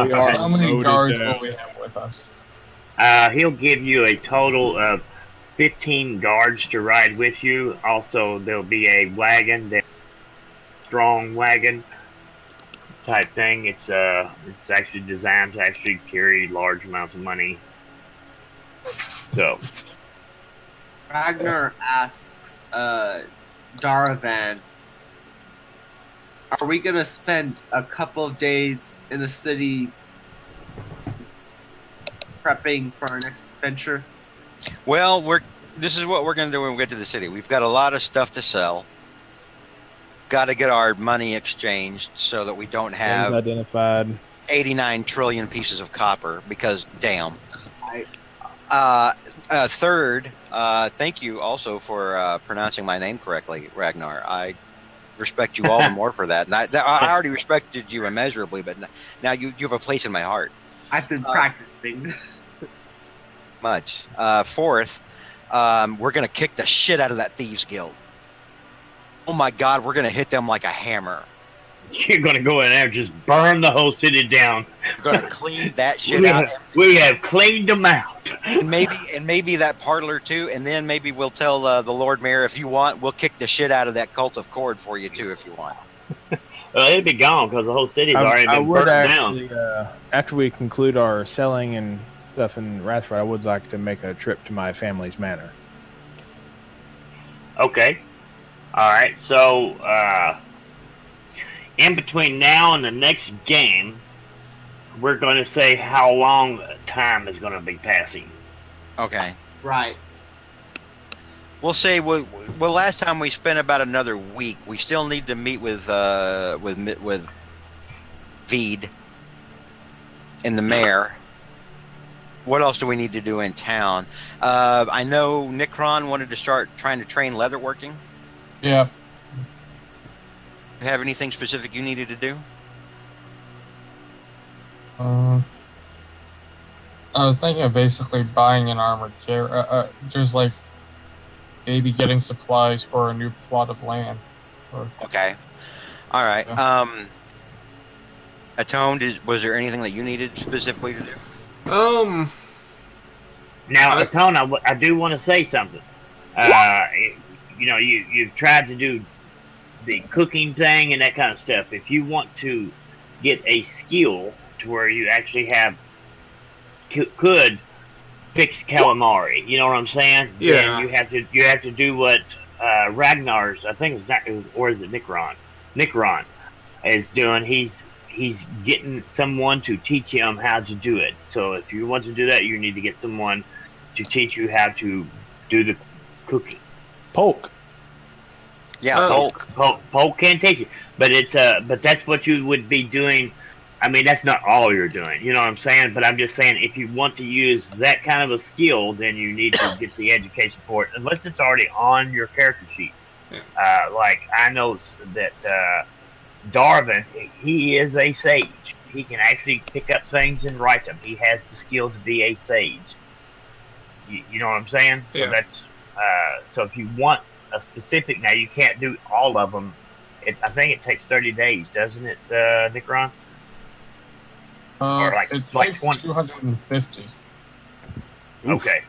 we are. How many loaded guards down. will we have with us? He'll give you a total of 15 guards to ride with you. Also, there'll be a wagon, strong wagon type thing. It's actually designed to actually carry large amounts of money. So, Ragnar asks Daravan, are we going to spend a couple of days in the city prepping for our next adventure? Well, this is what we're going to do when we get to the city. We've got a lot of stuff to sell. Got to get our money exchanged so that we don't have identified 89 trillion pieces of copper, because damn. Third, thank you also for pronouncing my name correctly, Ragnar. I respect you all the more for that. And I already respected you immeasurably, but now you have a place in my heart. I've been practicing. Much. Fourth, we're going to kick the shit out of that Thieves Guild. Oh my God, we're going to hit them like a hammer. you're going to go in there and just burn the whole city down. We're going to clean that shit out. We have cleaned them out. And maybe that parlor too, and then maybe we'll tell the Lord Mayor, if you want, we'll kick the shit out of that cult of Cord for you too, if you want. Well, it'd be gone because the whole city's already been burnt down. After we conclude our selling and stuff in Rathford, I would like to make a trip to my family's manor. Okay. All right. So, in between now and the next game, we're going to say how long time is going to be passing. Okay. Right. We'll say well, last time we spent about another week. We still need to meet with Veed and the mayor. What else do we need to do in town? I know Nikron wanted to start trying to train leatherworking. Yeah. Have anything specific you needed to do? I was thinking of basically buying an armored carrier. Just like maybe getting supplies for a new plot of land. Okay. All right. Yeah. Atone, was there anything that you needed specifically to do? Now, Atone, I do want to say something. You've tried to do the cooking thing and that kind of stuff. If you want to get a skill to where you actually could fix calamari, you know what I'm saying? Yeah. Then you have to do what Ragnar's, I think it's not, or is it Nikron is doing. He's getting someone to teach him how to do it. So if you want to do that, you need to get someone to teach you how to do the cooking. Polk. Yeah, Polk can teach you, but but that's what you would be doing. I mean, that's not all you're doing. You know what I'm saying? But I'm just saying, if you want to use that kind of a skill, then you need to get the education for it, unless it's already on your character sheet. Yeah. Like I know that Darvin, he is a sage. He can actually pick up things and write them. He has the skill to be a sage. You know what I'm saying? So Yeah. that's so if you want a specific, now you can't do all of them. I think it takes 30 days, doesn't it, Nikron? Or like it 20. takes 250. Okay.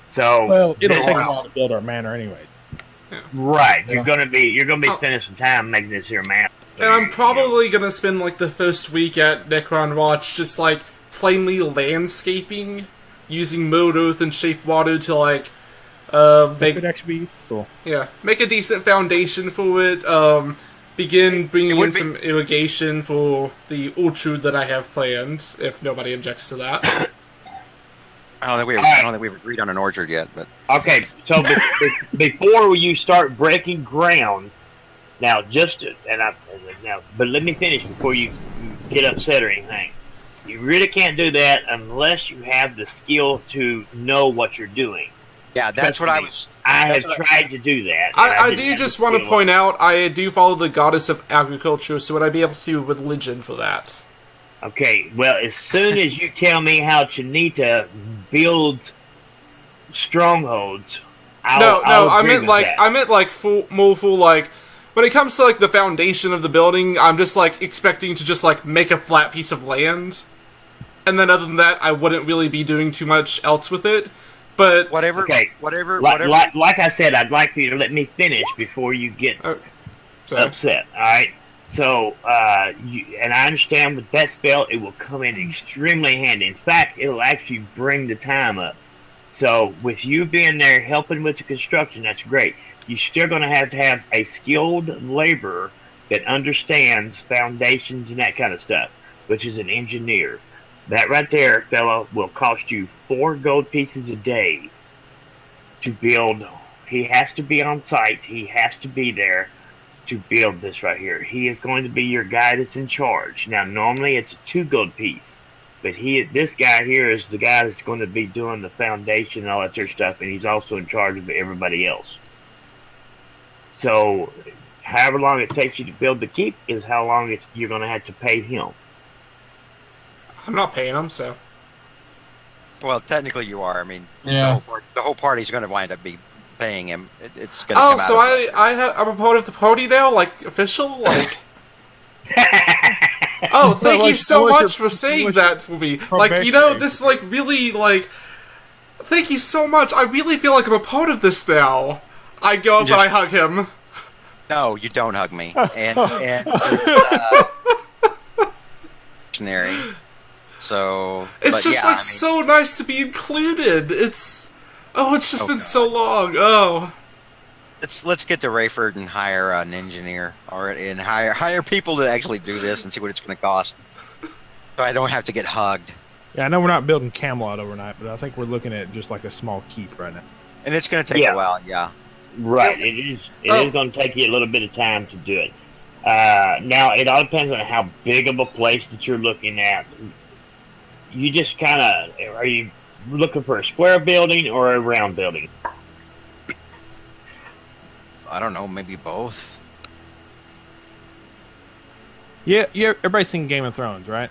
So Well, it'll this take a is- while to build our manor anyway. right. Yeah. You're gonna be Oh. spending some time making this here map. And I'm probably gonna spend like the first week at Necron Watch just like plainly landscaping, using Mode Earth and Shape Water to like That make could actually be useful. make a decent foundation for it. Begin bringing in some irrigation for the orchard that I have planned, if nobody objects to that. I don't think we've agreed on an orchard yet, but Okay, so before you start breaking ground, now but let me finish before you get upset or anything. You really can't do that unless you have the skill to know what you're doing. yeah, that's what I was. I have tried to do that. and I didn't do have just the want to skill. point out, I do follow the goddess of agriculture, so would I be able to do religion for that? Okay, well, as soon as you tell me how Chinita builds strongholds, I meant like more full like when it comes to like the foundation of the building, I'm just like expecting to just like make a flat piece of land and then other than that, I wouldn't really be doing too much else with it. But Whatever. Okay. Whatever. Like I said, I'd like for you to let me finish before you get sorry. upset. All right. So, and I understand with that spell, it will come in extremely handy. In fact, it'll actually bring the time up. So, with you being there helping with the construction, that's great. You're still going to have a skilled laborer that understands foundations and that kind of stuff, which is an engineer. That right there, fella, will cost you 4 gold pieces a day to build. He has to be on site. He has to be there to build this right here. He is going to be your guy that's in charge. Now, normally it's a 2 gold piece, but this guy here is the guy that's going to be doing the foundation and all that sort of stuff, and he's also in charge of everybody else. So, however long it takes you to build the keep is how long you're going to have to pay him. I'm not paying him, so. Well, technically you are. I mean, Yeah. the whole party's going to wind up paying him. It's going to come Oh, out so of I'm a part of the party now, like official, like. Oh, thank you so much for saying that for me. Like, you know, this like really like. Thank you so much. I really feel like I'm a part of this now. I go up and I hug him. No, you don't hug me. And dictionary. So It's but just yeah, like so nice to be included. It's just been so long. Oh. let's get to Rayford and hire an engineer and hire people to actually do this and see what it's going to cost. So I don't have to get hugged. Yeah, I know we're not building Camelot overnight, but I think we're looking at just like a small keep right now. And it's going to take a while, yeah. Right, it is. It is going to take you a little bit of time to do it. Now, it all depends on how big of a place that you're looking at. You just kind of, are you looking for a square building or a round building? I don't know, maybe both. Yeah, everybody's seen Game of Thrones, right?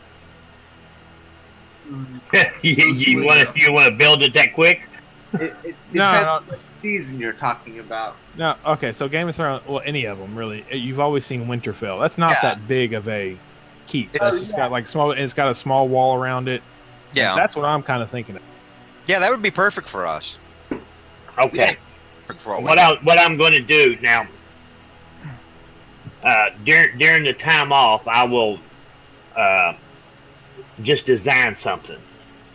you want to build it that quick? It No, depends no. what season you're talking about. No, okay, so Game of Thrones, well, any of them really. You've always seen Winterfell. That's not that big of a keep. It's just got like small. It's got a small wall around it. Yeah, That's what I'm kind of thinking of. yeah, that would be perfect for us. Okay. Perfect for What I'm going to do now, during the time off, I will just design something.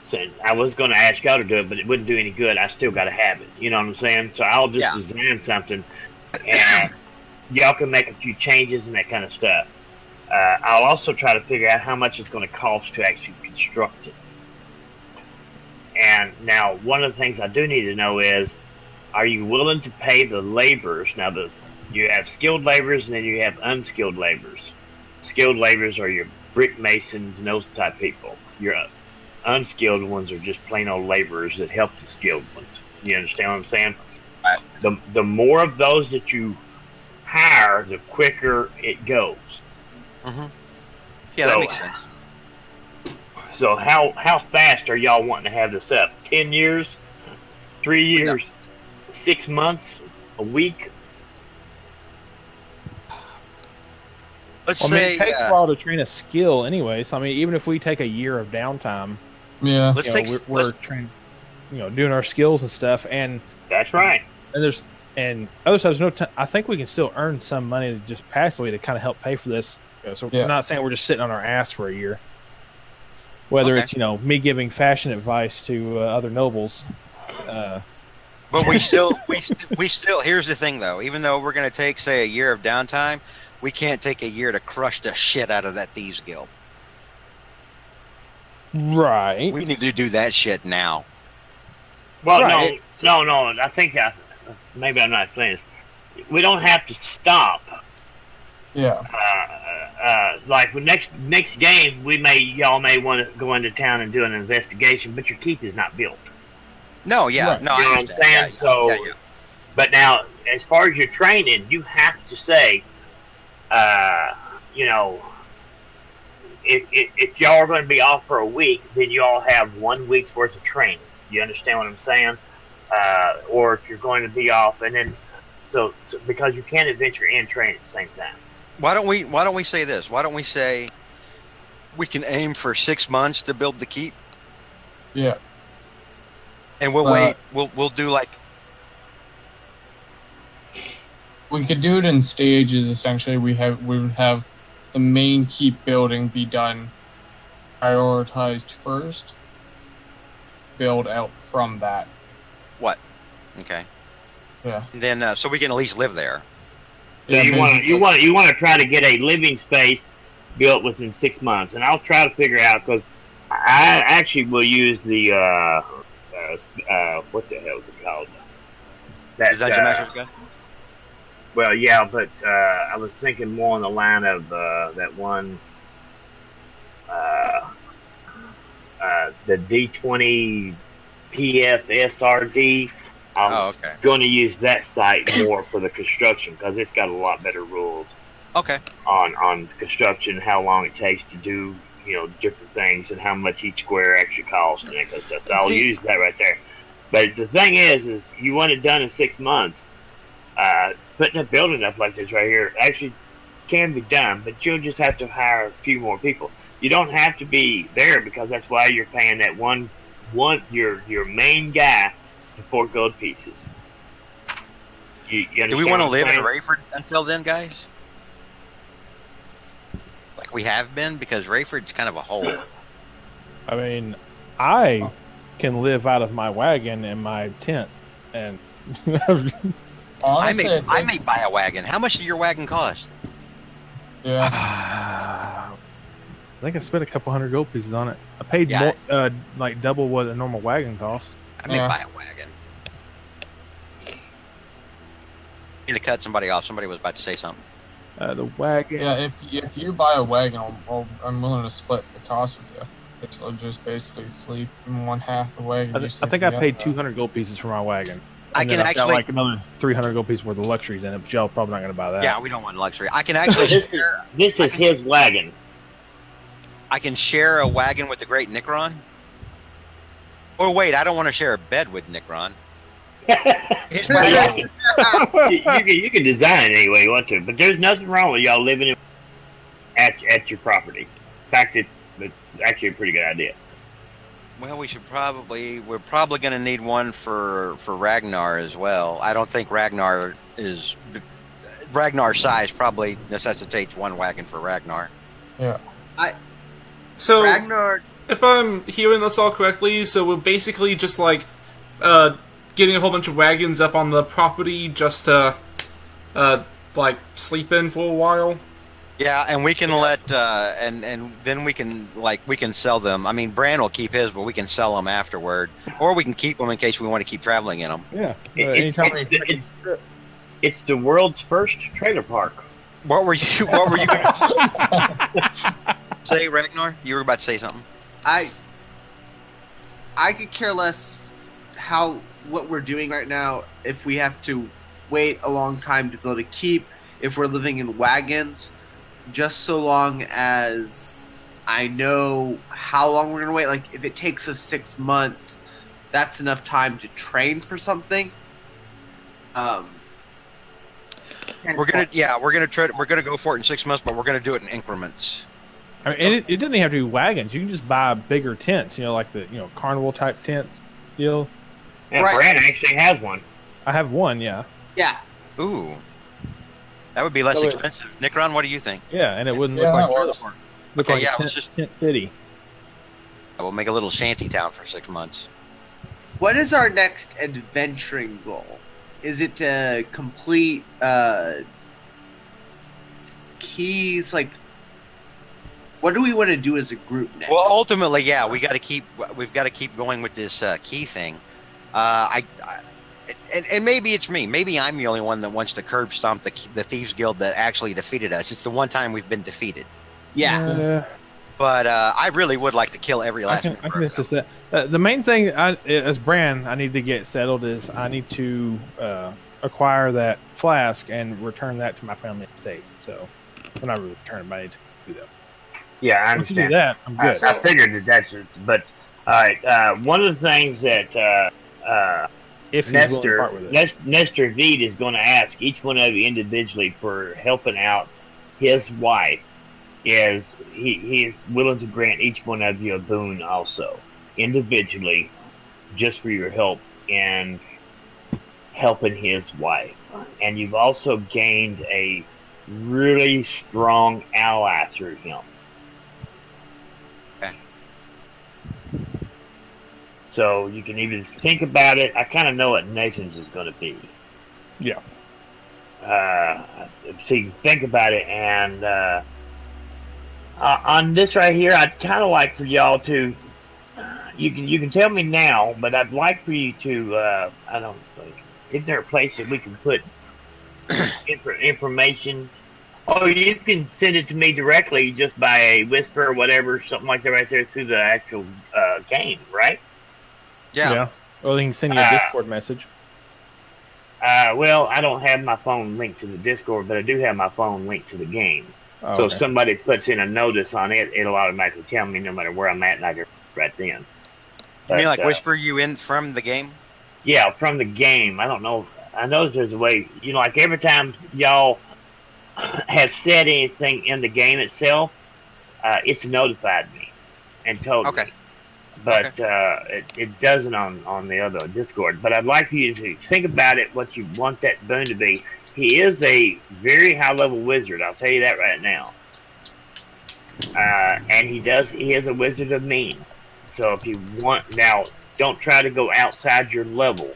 So I was going to ask y'all to do it, but it wouldn't do any good. I still got to have it. You know what I'm saying? So I'll just design something, and y'all can make a few changes and that kind of stuff. I'll also try to figure out how much it's going to cost to actually construct it. And now, one of the things I do need to know is, are you willing to pay the laborers? Now, you have skilled laborers and then you have unskilled laborers. Skilled laborers are your brick masons and those type people. Your unskilled ones are just plain old laborers that help the skilled ones. You understand what I'm saying? The more of those that you hire, the quicker it goes. Mm-hmm. Yeah, that makes sense. So how fast are y'all wanting to have this up? 10 years? 3 years? 6 months? A week? Let's Well, I mean, say it takes a while to train a skill anyway. So I mean, even if we take a year of downtime, Yeah. let's you take know, we're trained, doing our skills and stuff. And That's right. and other stuff. There's no. I think we can still earn some money just passively to kind of help pay for this. So Yeah. we're not saying we're just sitting on our ass for a year. Whether Okay. it's me giving fashion advice to other nobles. But we still here's the thing though, even though we're going to take say a year of downtime, we can't take a year to crush the shit out of that thieves guild. Right. We need to do that shit now. Well, Right. no. I think maybe I'm not explaining this. We don't have to stop. Yeah. Like with next game, y'all may want to go into town and do an investigation, but your keep is not built. No, yeah, Right. no, You know I what I'm understand. saying? Yeah, So- yeah. But now, as far as your training, you have to say, if y'all are going to be off for a week, then you all have 1 week's worth of training. You understand what I'm saying? Or if you're going to be off, and then so because you can't adventure and train at the same time. Why don't we say this? Why don't we say, we can aim for 6 months to build the keep, Yeah. and we'll wait. We'll do like We could do it in stages. Essentially, we would have the main keep building be done, prioritized first. Build out from that. what? Okay. Yeah. And then so we can at least live there. So Yeah, you want to try to get a living space built within 6 months, and I'll try to figure out because I actually will use the what the hell is it called? That The Dungeon Master's Guide. well, yeah, but I was thinking more on the line of that one, the D20 PFSRD. I was okay. going to use that site more for the construction because it's got a lot better rules Okay. on construction, how long it takes to do, different things, and how much each square actually costs and that kind of stuff. So I'll use that right there. But the thing is you want it done in 6 months. Putting a building up like this right here actually can be done, but you'll just have to hire a few more people. You don't have to be there because that's why you're paying that your main guy for 4 gold pieces. You Do we want to live in Rayford? Rayford until then, guys? Like we have been, because Rayford's kind of a hole. I mean, I can live out of my wagon and my tent, and Honestly, I may buy a wagon. How much did your wagon cost? Yeah. I think I spent a couple hundred gold pieces on it. I paid Yeah. more, like double what a normal wagon costs. I may Yeah. buy a wagon. Need to cut somebody off. Somebody was about to say something. The wagon. Yeah, if you buy a wagon, I'm willing to split the cost with you. I'll just basically sleep in one half the wagon. I think I paid 200 gold pieces for my wagon. I And can then I've got actually. like another 300 gold pieces worth of luxuries in it, but y'all probably not going to buy that. Yeah, we don't want luxury. I can actually share. This is his wagon. I can share a wagon with the great Nicron. Or wait, I don't want to share a bed with Nicron. His wagon. you can design it any way you want to, but there's nothing wrong with y'all living at your property. In fact, it's actually a pretty good idea. Well, we're probably going to need one for Ragnar as well. I don't think Ragnar's size probably necessitates one wagon for Ragnar. Yeah. So, Ragnar, if I'm hearing this all correctly, so we're basically just like getting a whole bunch of wagons up on the property just to like sleep in for a while. Yeah, and we can let and then we can sell them. I mean, Bran will keep his, but we can sell them afterward, or we can keep them in case we want to keep traveling in them. Yeah. It's the world's first trailer park. What were you going to say, Ragnar? You were about to say something. I could care less what we're doing right now if we have to wait a long time to build a keep, if we're living in wagons, just so long as I know how long we're gonna wait. Like if it takes us 6 months, that's enough time to train for something. We're gonna go for it in 6 months, but we're gonna do it in increments. I mean, it doesn't have to be wagons. You can just buy bigger tents, like the carnival type tents. Yeah, Right. Brad actually has one. I have one, yeah. Yeah. Ooh, that would be less expensive. Nicron, what do you think? Yeah, and it wouldn't Yeah, look like that trailer works. park. Look Okay, like yeah, a let's just- tent city. We'll make a little shanty town for 6 months. What is our next adventuring goal? Is it to complete keys? Like, what do we want to do as a group next? Well, ultimately, yeah, we've got to keep going with this key thing. And maybe it's me. Maybe I'm the only one that wants to curb stomp the Thieves Guild that actually defeated us. It's the one time we've been defeated. yeah. But I really would like to kill every I last can member of assist it. that. The main thing, as Bran, I need to get settled is I need to acquire that flask and return that to my family estate. So, well, not really return, but I need to do that. Yeah, I Once you do understand. that, I'm good. I figured that's it. But all right, one of the things that If he's willing to part with it. Nestor Veed is going to ask each one of you individually for helping out his wife is he is willing to grant each one of you a boon also, individually, just for your help in helping his wife. And you've also gained a really strong ally through him. Okay. So you can even think about it. I kind of know what Nathan's is going to be. Yeah. So you can think about it, and on this right here, I'd kind of like for y'all to. You can tell me now, but I'd like for you to. I don't think. Is there a place that we can put information? Or you can send it to me directly just by a whisper or whatever, something like that, right there through the actual game, right? Yeah. Or they can send you a Discord message. Well, I don't have my phone linked to the Discord, but I do have my phone linked to the game. Oh, so okay. if somebody puts in a notice on it, it'll automatically tell me no matter where I'm at, and I can right then. You mean But, like whisper you in from the game? Yeah, from the game. I don't know. I know there's a way. Like every time y'all have said anything in the game itself, it's notified me and told me. Okay. But it doesn't on the other Discord. But I'd like for you to think about it, what you want that boon to be. He is a very high-level wizard, I'll tell you that right now. And he is a wizard of mean. So if you want, now, don't try to go outside your level.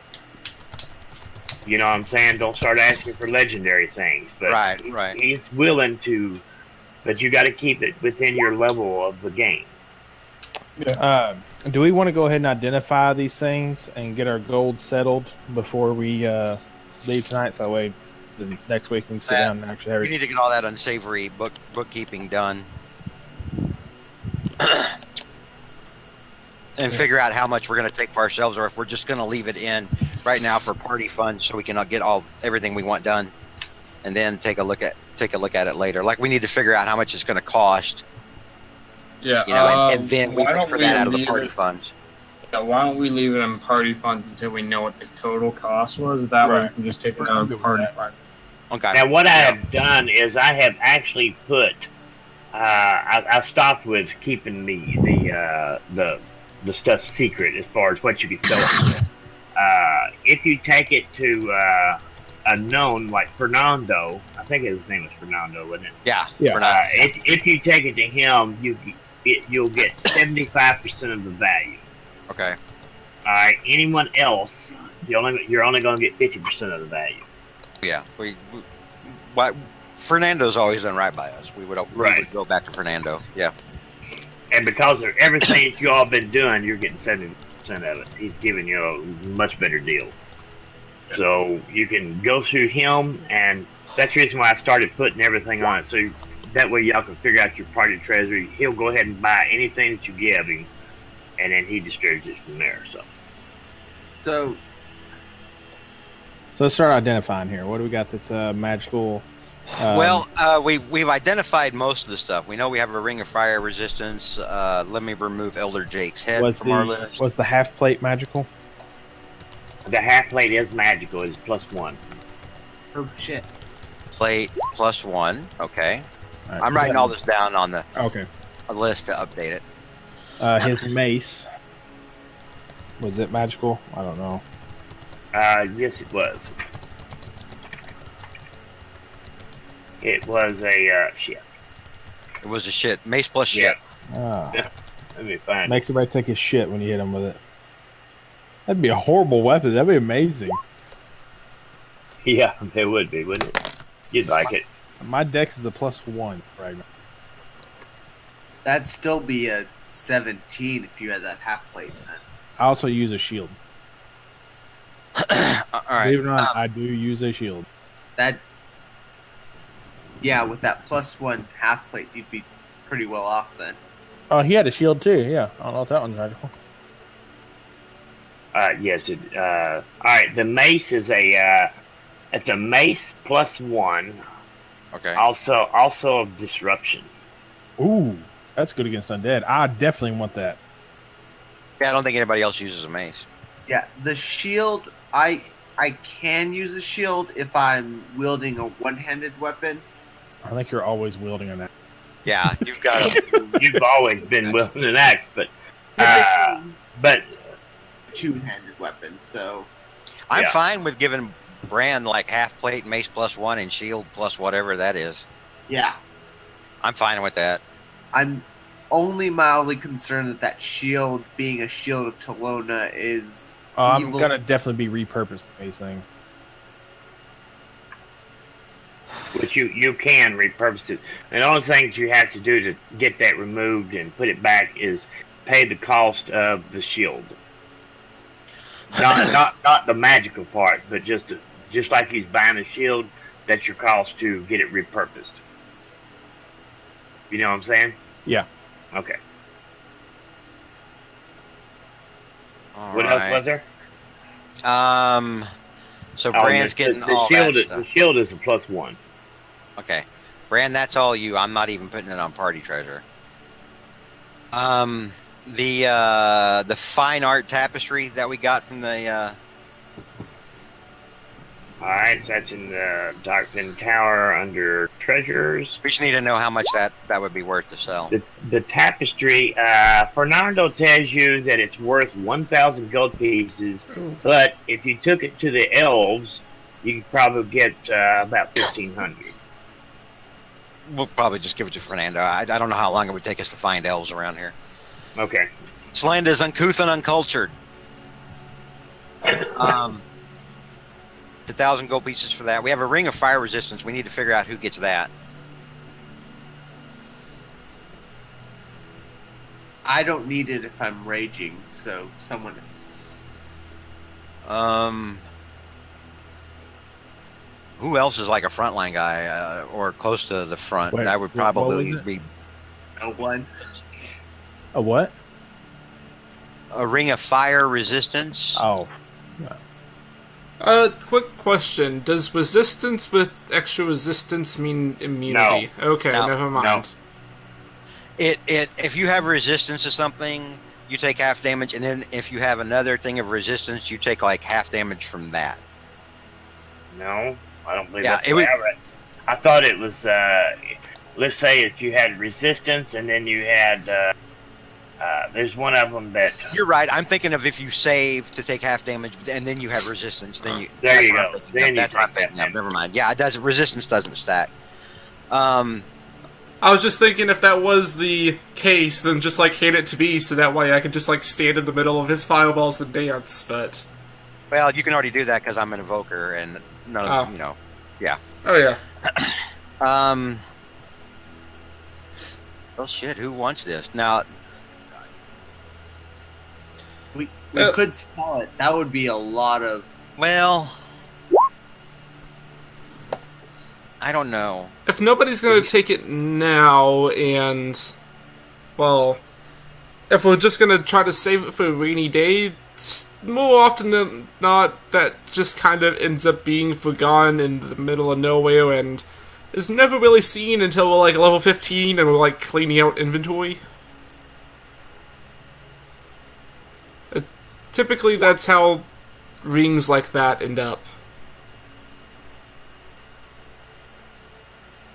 You know what I'm saying? Don't start asking for legendary things. But Right. He's willing to, but you got to keep it within your level of the game. Do we want to go ahead and identify these things and get our gold settled before we leave tonight? So that way, the next week we can sit down and actually have We need to get all that unsavory bookkeeping done. And figure out how much we're going to take for ourselves, or if we're just going to leave it in right now for party funds, so we can get everything we want done, and then take a look at it later. Like, we need to figure out how much it's going to cost. Yeah, and then we why look don't for we that out of the leave party it- funds. Yeah, why don't we leave it in party funds until we know what the total cost was? That way we can just take it out of party funds. Okay. Now, what I have done is I have actually put. I stopped with keeping the stuff secret as far as what you can sell it. If you take it to a known like Fernando, I think his name was Fernando, wasn't it? Yeah. If you take it to him, you'll get 75% of the value. Okay. All right. Anyone else, you're only going to get 50% of the value. Yeah. Fernando's always done right by us. We would go back to Fernando. Yeah. And because of everything that you all been doing, you're getting 70% of it. He's giving you a much better deal. So you can go through him, and that's the reason why I started putting everything on it. So that way y'all can figure out your party treasury. He'll go ahead and buy anything that you give him, and then he distributes it from there. So let's start identifying here. What do we got that's magical? We've identified most of the stuff. We know we have a Ring of Fire resistance. Let me remove Elder Jake's head from our list. Was the half plate magical? The half plate is magical. It's +1. oh shit. Plate +1. Okay. All right, I'm writing all this down on the Okay. list to update it. His mace. Was it magical? I don't know. Yes, it was. It was a shit. It was a shit. Mace plus shit. Ah, Let me find it. makes everybody take his shit when you hit him with it. That'd be a horrible weapon. That'd be amazing. Yeah, it would be, wouldn't it? You'd like it. My dex is a +1 right now. That'd still be a 17 if you had that half plate. I also use a shield. All right. Believe it or not, I do use a shield. Yeah, with that +1 half plate, you'd be pretty well off then. Oh, he had a shield too. Yeah, I don't know if that one's magical. Yes. All right. The mace is it's a mace +1. Okay. Also of disruption. Ooh, that's good against undead. I definitely want that. Yeah, I don't think anybody else uses a mace. Yeah, the shield, I can use a shield if I'm wielding a one-handed weapon. I think you're always wielding on that. Yeah, you've got You've always been wielding an axe, but two-handed weapon. So I'm Yeah. fine with giving Bran like half plate, mace +1, and shield plus whatever that is. yeah, I'm fine with that. I'm only mildly concerned that shield, being a shield of Talona, is I'm evil. gonna definitely be repurposing these things. which you can repurpose it. And the only things you have to do to get that removed and put it back is pay the cost of the shield. Not the magical part, but just like he's buying a shield, that's your cost to get it repurposed. You know what I'm saying? Yeah. Okay. All What else was there? So Oh, Bran's the- getting the all shield. that stuff. The shield is a +1. Okay, Bran, that's all you. I'm not even putting it on party treasure. The fine art tapestry that we got from the All right, so that's in the Darkman Tower under treasures. we just need to know how much that would be worth to sell. The tapestry, Fernando tells you that it's worth 1,000 gold pieces, but if you took it to the elves, you could probably get about 1,500. We'll probably just give it to Fernando. I don't know how long it would take us to find elves around here. Okay. This land is uncouth and uncultured. 1,000 gold pieces for that. We have a ring of fire resistance. We need to figure out who gets that. I don't need it if I'm raging, so someone. Who else is like a frontline guy or close to the front? Wait, That would what probably was it? be No one. A what? a ring of fire resistance. Oh, Quick question. Does resistance with extra resistance mean immunity? Okay, No. never mind. It if you have resistance to something, you take half damage, and then if you have another thing of resistance, you take like half damage from that. No, I don't believe Yeah, that's it the way would- I read. I thought it was, let's say if you had resistance and then you had, there's one of them that, You're right. I'm thinking of if you save to take half damage, and then you have resistance. Then you There that's you what I'm go. thinking of. Then you That's what I'm take that thinking of. damage. Never mind. Yeah, it does. Resistance doesn't stack. I was just thinking if that was the case, then just like hand it to me so that way I could just like stand in the middle of his fireballs and dance, but... Well, you can already do that because I'm an evoker, and none of Oh. you know. Yeah. Oh yeah. Well, shit. Who wants this now? We Uh, could sell it. That would be a lot of. Well, I don't know. If nobody's going to take it now, and, well, if we're just going to try to save it for a rainy day, it's more often than not, that just kind of ends up being forgotten in the middle of nowhere, and is never really seen until we're like level 15 and we're like cleaning out inventory. Typically, that's how rings like that end up.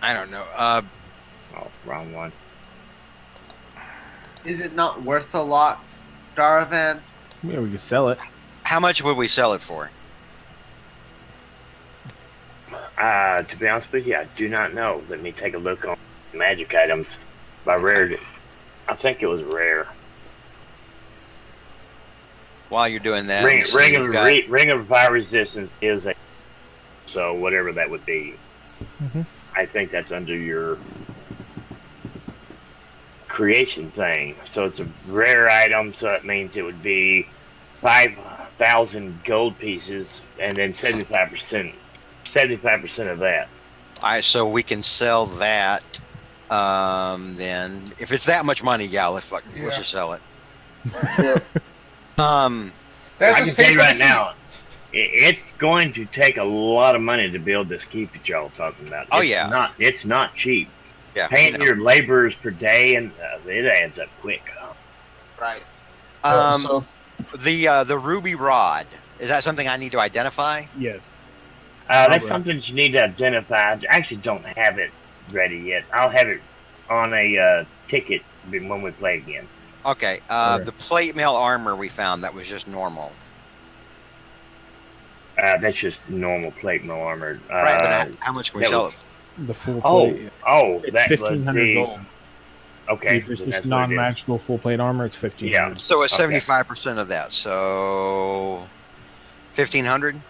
I don't know. oh, wrong one. Is it not worth a lot, Daravan? yeah, we could sell it. How much would we sell it for? To be honest with you, I do not know. Let me take a look on magic items. By rare, I think it was rare. While you're doing that, Ring, let's see, ring, we've of, got- ring of fire resistance is a, so whatever that would be. Mhm. I think that's under your creation thing. So it's a rare item, so that means it would be 5,000 gold pieces, and then 75% of that. All right, so we can sell that. Then, if it's that much money, yeah, let's just sell it. I can tell you right now, it's going to take a lot of money to build this keep that y'all are talking about. Oh, It's yeah. it's not cheap. Yeah, Paying you know. your laborers per day, and it adds up quick. Right. So The ruby rod, is that something I need to identify? Yes. That's Alright. something that you need to identify. I actually don't have it ready yet. I'll have it on a ticket when we play again. Okay. Okay. The plate mail armor we found that was just normal. That's just normal plate mail armor. Right. But how much can we that sell was- it? The full Oh, plate. oh, It's that was 1,500 the gold. okay. If it's then just that's what it is. non-magical full plate armor, it's 1,500. So it's Okay. 75% of that. So 1,500.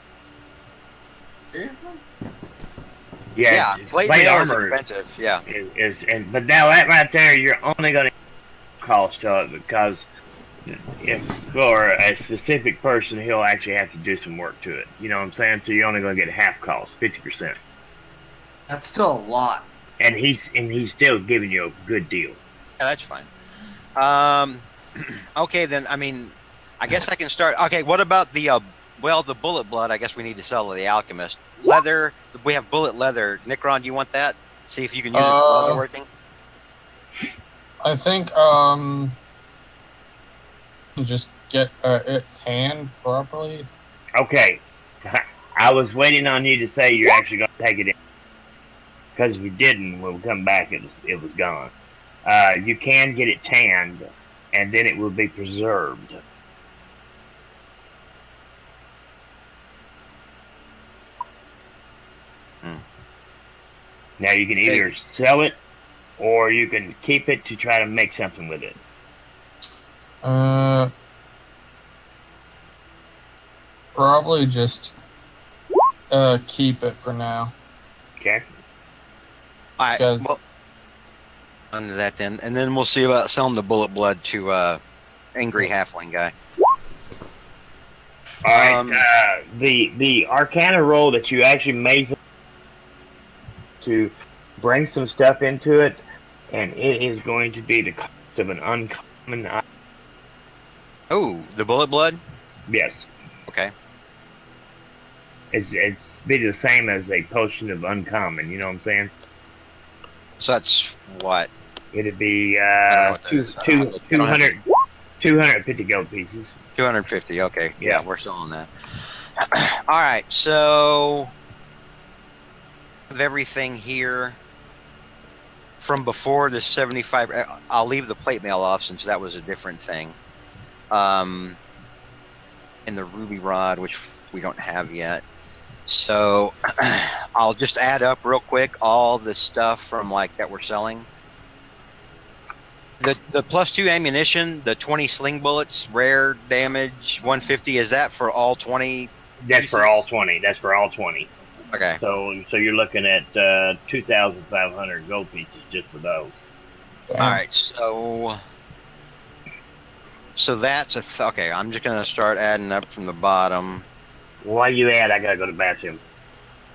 Yeah, Plate plate mail armor is expensive. Yeah. but now that right there, you're only going to cost to it because if for a specific person, he'll actually have to do some work to it. You know what I'm saying? So you're only going to get half cost, 50%, That's still a lot. and he's still giving you a good deal. Yeah, that's fine. Okay, then. I mean, I guess I can start. Okay, what about the the bullet blood? I guess we need to sell to the alchemist. Leather. We have bullet leather. Nikron, do you want that? See if you can use it for leather working. I think just get it tanned properly. Okay, I was waiting on you to say you're actually going to take it in, because if you didn't, when we come back, it was gone. You can get it tanned, and then it will be preserved. Now you can either sell it, or you can keep it to try to make something with it. Probably just keep it for now. Okay. All right. Because- Well, under that then, and then we'll see about selling the bullet blood to angry halfling guy. All right. The Arcana roll that you actually made to bring some stuff into it, and it is going to be the cost of an uncommon. Oh, the bullet blood. Yes, Okay. it's be the same as a potion of uncommon. You know what I'm saying? So that's what. It'd be don't know what that is. I don't have 200 250 gold pieces. 250. Okay. Yeah. We're selling that. All right. So of everything here from before the 75. I'll leave the plate mail off since that was a different thing. And the ruby rod, which we don't have yet. So I'll just add up real quick all the stuff from like that we're selling. The +2 ammunition, the 20 sling bullets, rare damage, 150. Is that for all 20? That's for all 20. That's for all 20. Okay. So you're looking at 2,500 gold pieces just for those. All right. So that's okay. I'm just gonna start adding up from the bottom. While you add, I gotta go to the bathroom.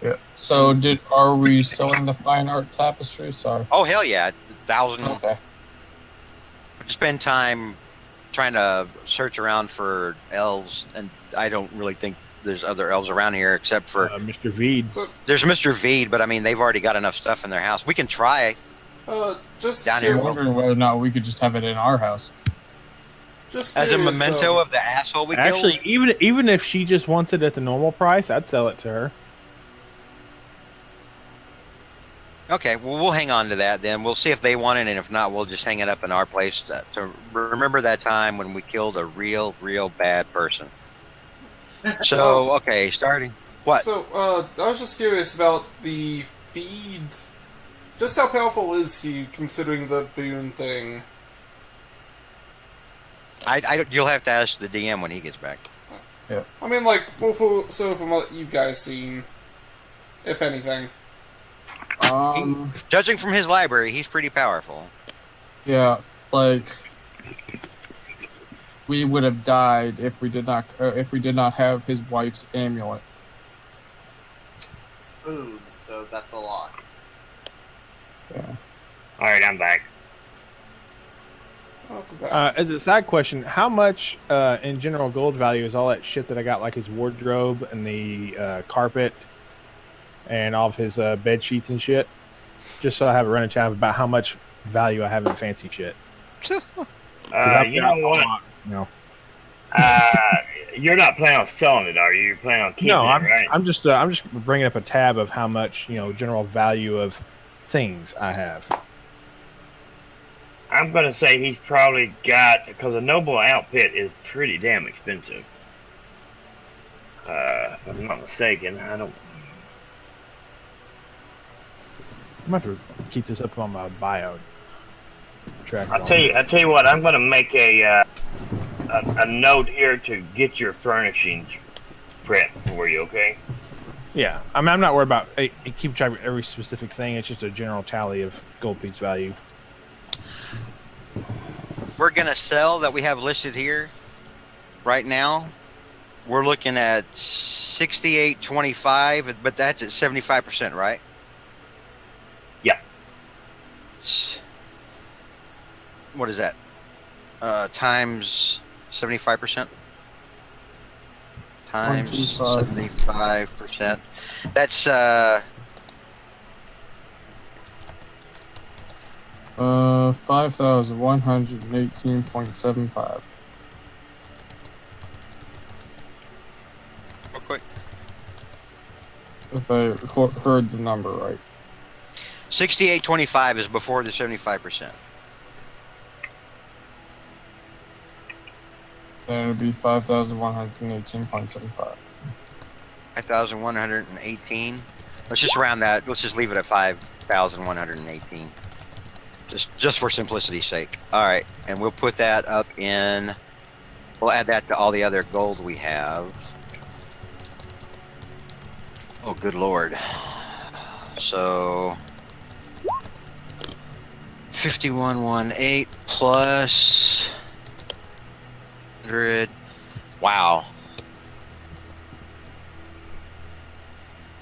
Yeah. So are we selling the fine art tapestry? Sorry. Oh hell yeah, 1,000. Okay. Spend time trying to search around for elves, and I don't really think there's other elves around here except for Mr. Veed. So, there's Mr. Veed, but I mean they've already got enough stuff in their house. We can try. just Down I'm here. wondering whether or not we could just have it in our house. just As a curious, memento of the asshole we Actually, killed. even if she just wants it at the normal price, I'd sell it to her. Okay, well we'll hang on to that then. We'll see if they want it, and if not, we'll just hang it up in our place to remember that time when we killed a real bad person. So okay, starting. What? So, I was just curious about the feed. Just how powerful is he, considering the boon thing? You'll have to ask the DM when he gets back. I mean, like, from what you've guys seen, if anything. Judging from his library, he's pretty powerful. Yeah, like we would have died if we did not have his wife's amulet. Boom. So that's a lot. All right, I'm back. Welcome back. As a side question, how much in general gold value is all that shit that I got, like his wardrobe and the carpet and all of his bed sheets and shit? Just so I have a running tab about how much value I have in fancy shit. You know what? No, You're not planning on selling it, are you? You're planning on keeping no, it, right? I'm just bringing up a tab of how much general value of things I have. I'm gonna say he's probably got, because a noble outfit is pretty damn expensive. If I'm not mistaken, I don't. I'm going to have to keep this up on my bio track. I tell you what. I'm gonna make a note here to get your furnishings prepped for you. Okay. Yeah, I mean, I'm not worried about keep track of every specific thing. It's just a general tally of gold piece value. We're gonna sell that we have listed here right now. We're looking at 68.25, but that's at 75%, right? Yeah. What is that? Times 75%. Times 125. 75%. That's 5,118.75. real quick. If I heard the number right. 68.25 is before the 75%. Then it'd be 5,118.75. 5,118. Let's just round that. Let's just leave it at 5,118. Just for simplicity's sake. All right, and we'll put that up in. We'll add that to all the other gold we have. Oh, good lord. So 5118 plus 100. Wow.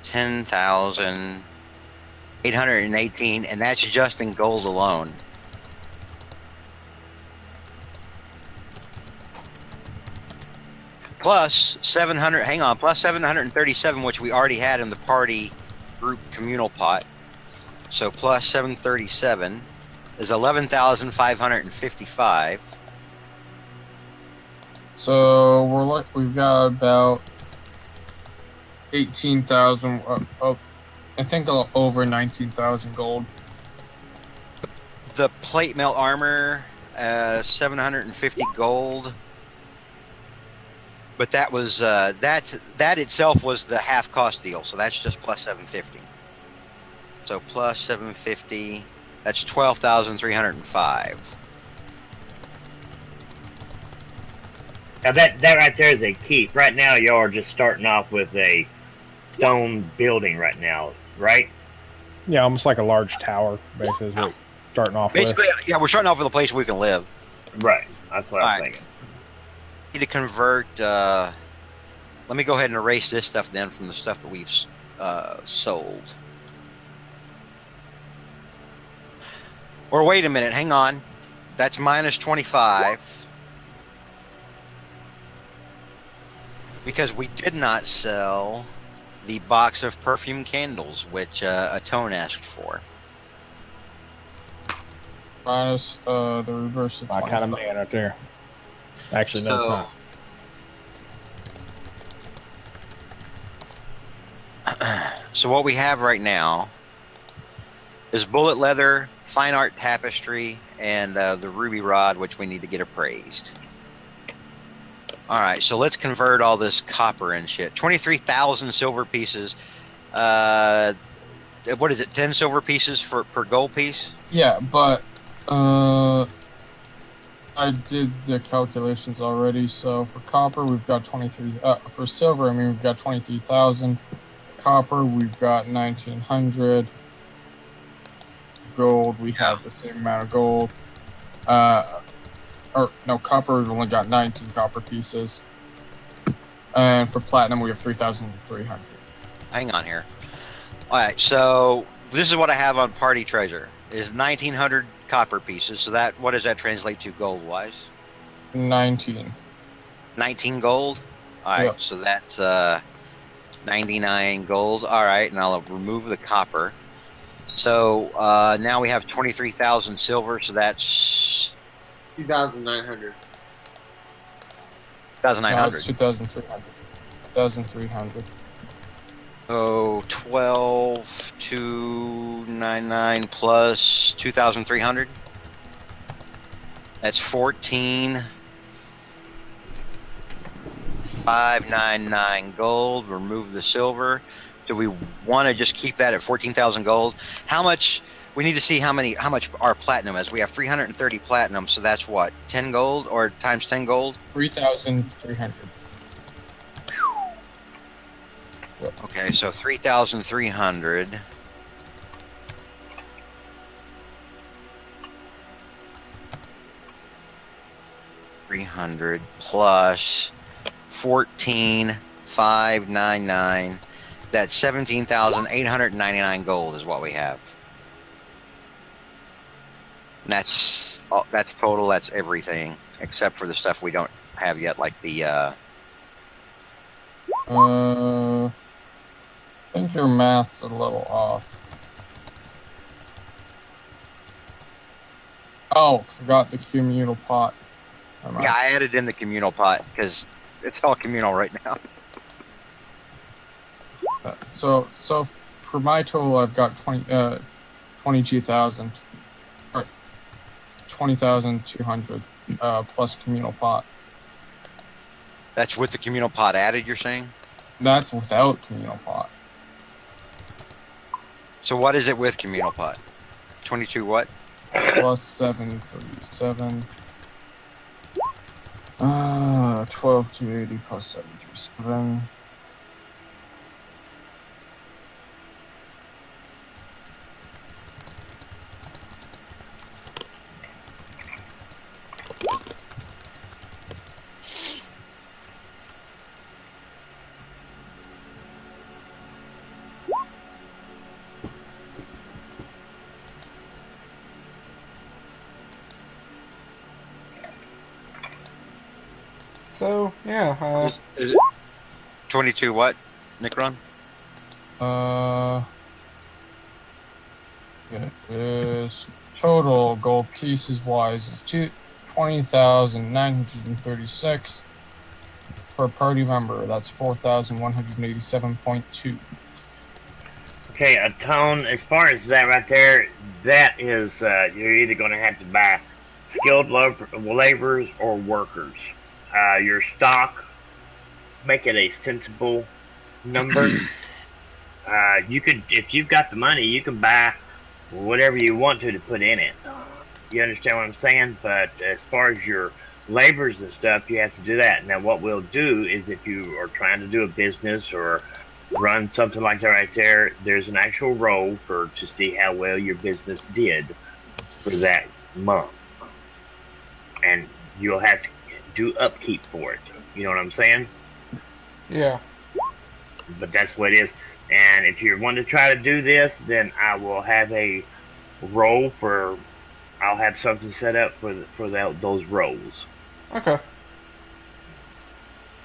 10,818, and that's just in gold alone. Plus 700, hang on, plus 737, which we already had in the party group communal pot. So plus 737 is 11,555. So we've got about 18,000. I think over 19,000 gold. The plate mail armor, 750 gold. But that was that itself was the half cost deal, so that's just plus 750. So plus 750, that's 12,305. Now that right there is a keep. Right now, y'all are just starting off with a stone building right now, right? Yeah, almost like a large tower, basically, is what we're starting off Basically, with. yeah, we're starting off with a place we can live. Right. That's what I'm Alright. thinking. Need to convert. Let me go ahead and erase this stuff then from the stuff that we've sold. Or wait a minute, hang on. That's minus 25. Because we did not sell the box of perfume candles, which Atone asked for. Minus the reverse of My kind of 25. man right there. Actually, no, it's So- not. So what we have right now is bullet leather, fine art tapestry, and the ruby rod, which we need to get appraised. All right, so let's convert all this copper and shit. 23,000 silver pieces. What is it? 10 silver pieces per gold piece? Yeah, but I did the calculations already. So for copper, we've got 23. For silver, I mean, we've got 23,000. Copper, we've got 1,900. Gold, we have the same amount of gold. Or no, copper, we've only got 19 copper pieces. And for platinum, we have 3,300. Hang on here. All right, so this is what I have on party treasure. Is 1,900 copper pieces. So that, what does that translate to gold wise? 19. 19 gold. All right, Yep. so that's 99 gold. All right, and I'll remove the copper. So now we have 23,000 silver. So that's 2,900. 2,900. It's 2,300. 2,300. So 12,299 plus 2,300. That's 14,599 gold. Remove the silver. Do we want to just keep that at 14,000 gold? How much? We need to see how much our platinum is. We have 330 platinum, so that's what, 10 gold or times 10 gold? 3,300. Okay, so 3,300. $300 plus 14,599. That's 17,899 gold is what we have. And that's total. That's everything except for the stuff we don't have yet, like the. I think your math's a little off. Oh, forgot the communal pot. Never mind. Yeah, I added in the communal pot because it's all communal right now. So for my total, I've got 22,000, or 20,200 plus communal pot. That's with the communal pot added, you're saying? That's without communal pot. So what is it with communal pot? 22 what? Plus 737. 12,280 plus 737. So, yeah. Is it 22 what, Nikron? It is total gold pieces wise is 20,936 per party member. That's 4,187.2. Okay, a tone, as far as that right there, that is, you're either going to have to buy skilled laborers or workers. Your stock, make it a sensible number. You could, if you've got the money, you can buy whatever you want to put in it. You understand what I'm saying? But as far as your laborers and stuff, you have to do that. Now, what we'll do is if you are trying to do a business or run something like that right there, there's an actual roll to see how well your business did for that month. And you'll have to do upkeep for it. You know what I'm saying? Yeah. But that's what it is. And if you want to try to do this, then I will have a roll for. I'll have something set up for those rolls. Okay.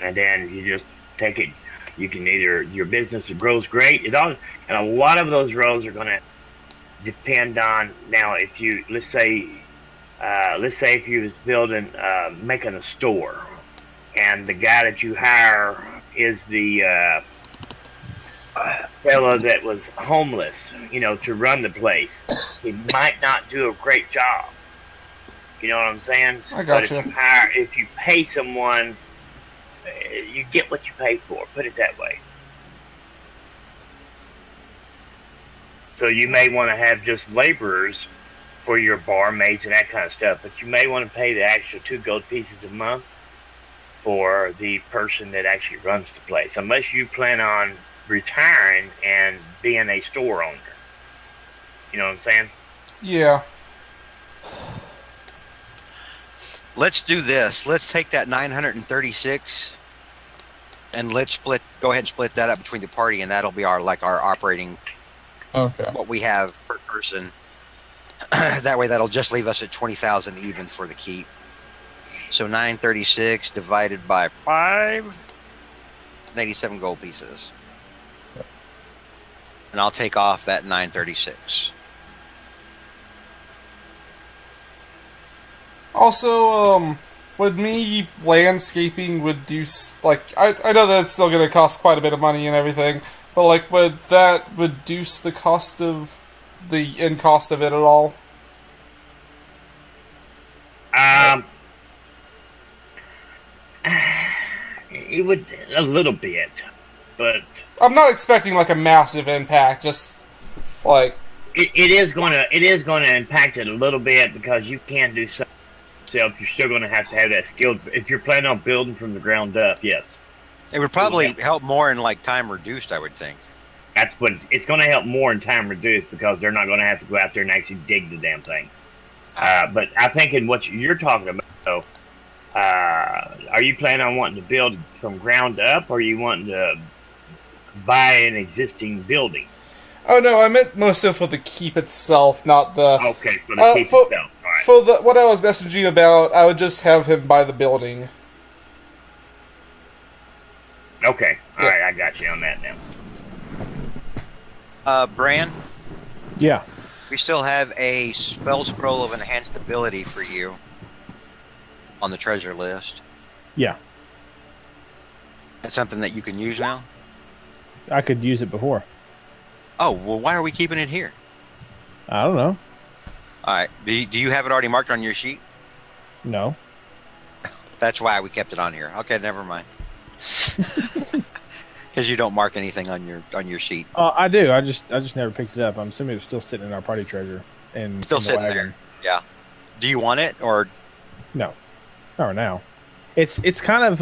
And then you just take it. You can either your business grows great. It all, and a lot of those rolls are going to depend on. Now, if you let's say if you was building making a store, and the guy that you hire is the fellow that was homeless, to run the place, he might not do a great job. You know what I'm saying? I gotcha. But if you pay someone, you get what you pay for. Put it that way. So you may want to have just laborers for your barmaids and that kind of stuff, but you may want to pay the extra 2 gold pieces a month for the person that actually runs the place, unless you plan on retiring and being a store owner. You know what I'm saying? Yeah. Let's do this. Let's take that 936 and let's go ahead and split that up between the party, and that'll be our operating, Okay. what we have per person. That way that'll just leave us at 20,000 even for the keep. So 936 divided by 5, 87 gold pieces. And I'll take off that 936. Also, would me landscaping reduce, I know that it's still going to cost quite a bit of money and everything, but, would that reduce the cost of, the end cost of it at all? It would a little bit, but I'm not expecting like a massive impact. Just like it is gonna impact it a little bit because you can't do something yourself. You're still gonna have that skill if you're planning on building from the ground up. Yes, It would probably help more in like time reduced, I would think. that's what it's going to help more in time reduced because they're not going to have to go out there and actually dig the damn thing. But I think in what you're talking about, though, are you planning on wanting to build from ground up, or are you wanting to buy an existing building? oh no, I meant more so for the keep itself, not the. Okay, for the keep itself. All right. For the what I was messaging you about, I would just have him buy the building. Okay, all right, I got you on that now. Bran, Yeah. we still have a spell scroll of enhanced ability for you on the treasure list. Yeah. That's something that you can use now? I could use it before. Oh, well, why are we keeping it here? I don't know. Alright, do you have it already marked on your sheet? No. That's why we kept it on here. Okay, never mind. Because you don't mark anything on your sheet. I do. I just never picked it up. I'm assuming it's still sitting in our party treasure. And Still sitting there. Yeah. Do you want it, or No. Not right now. It's kind of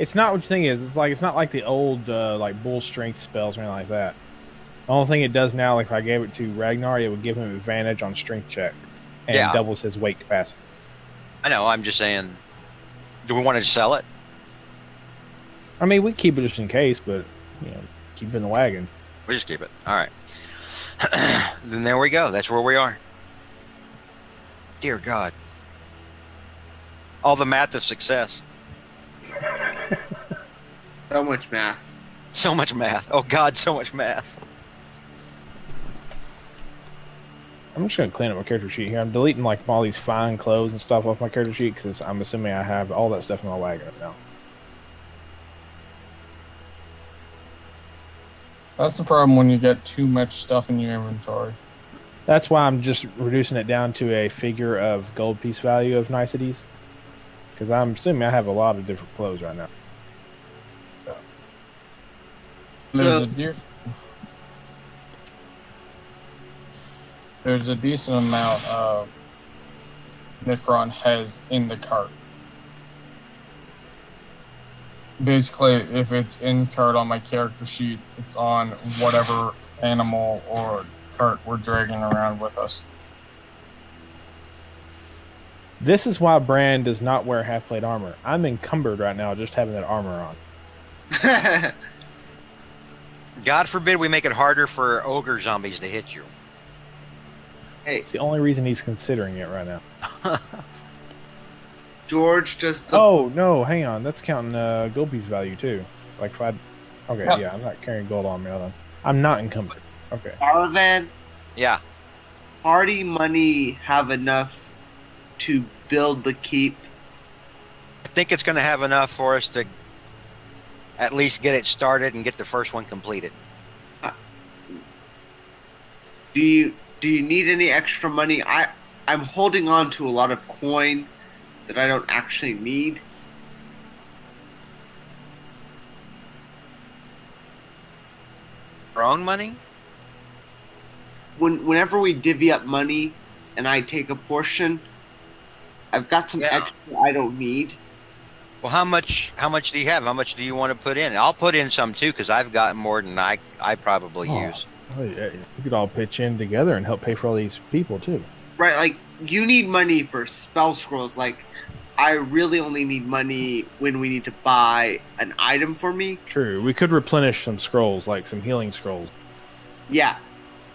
it's not what you think it is. It's not like the old like bull strength spells or anything like that. The only thing it does now, like if I gave it to Ragnar, it would give him advantage on strength check and Yeah. doubles his weight capacity. I know, I'm just saying, do we want to sell it? I mean, we keep it just in case, but keep it in the wagon. We'll just keep it. Alright. Then there we go. That's where we are. Dear God. All the math of success. So much math. So much math. Oh God, so much math. I'm just gonna clean up my character sheet here. I'm deleting like all these fine clothes and stuff off my character sheet because I'm assuming I have all that stuff in my wagon now. That's the problem when you get too much stuff in your inventory. That's why I'm just reducing it down to a figure of gold piece value of niceties. Because I'm assuming I have a lot of different clothes right now. There's a decent amount of Necron has in the cart. Basically, if it's in cart on my character sheet, it's on whatever animal or cart we're dragging around with us. This is why Bran does not wear half-plate armor. I'm encumbered right now just having that armor on. God forbid we make it harder for ogre zombies to hit you. Hey, It's the only reason he's considering it right now. George, just the Oh, no, hang on. That's counting gold piece value, too. Like if I... Okay, Yeah. yeah, I'm not carrying gold on me. Hold on. I'm not encumbered. Okay. Arvan Yeah. party money have enough to build the keep? I think it's going to have enough for us to at least get it started and get the first one completed. Do you need any extra money? I'm holding on to a lot of coin that I don't actually need. Our own money? Whenever we divvy up money and I take a portion, I've got some Yeah. extra I don't need. Well, how much do you have? How much do you want to put in? I'll put in some too because I've got more than I probably Oh. use. Oh, yeah, we could all pitch in together and help pay for all these people, too. Right, like you need money for spell scrolls. Like I really only need money when we need to buy an item for me. True. We could replenish some scrolls, like some healing scrolls. Yeah,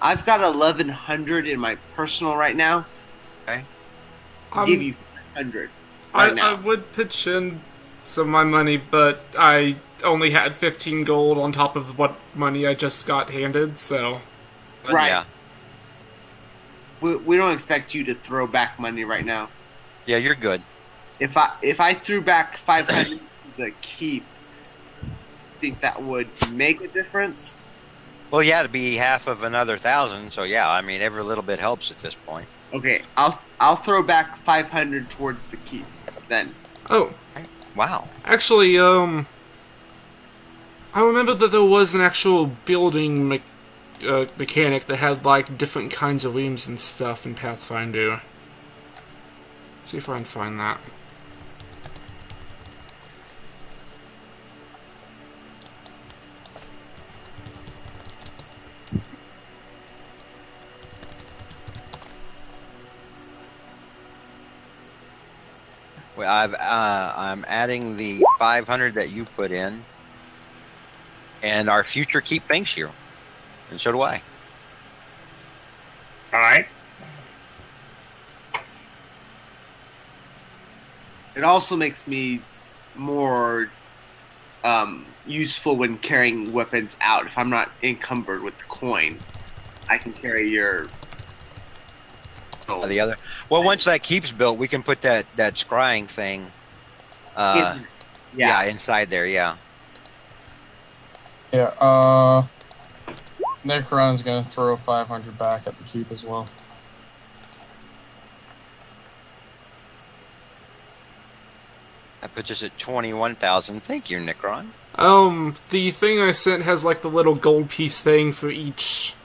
I've got 1,100 in my personal right now. Okay. I'll give you 100 I right now. would pitch in some of my money, but I only had 15 gold on top of what money I just got handed, so... But Right. Yeah. We don't expect you to throw back money right now. Yeah, you're good. If I threw back 500 to keep, think that would make a difference? Well, yeah, to be half of another 1,000. So yeah, I mean, every little bit helps at this point. Okay, I'll throw back 500 towards the keep then. Oh, Wow. actually, I remember that there was an actual building mechanic that had like different kinds of rooms and stuff in Pathfinder. See if I can find that. Well, I'm adding the 500 that you put in, and our future keep thanks you, and so do I. All right. It also makes me more useful when carrying weapons out. If I'm not encumbered with the coin, I can carry your. The other. Well, once that keeps built, we can put that scrying thing. Yeah, inside there. Yeah. Yeah. Necron's gonna throw 500 back at the keep as well. That puts us at 21,000. Thank you, Necron. The thing I sent has like the little gold piece thing for each,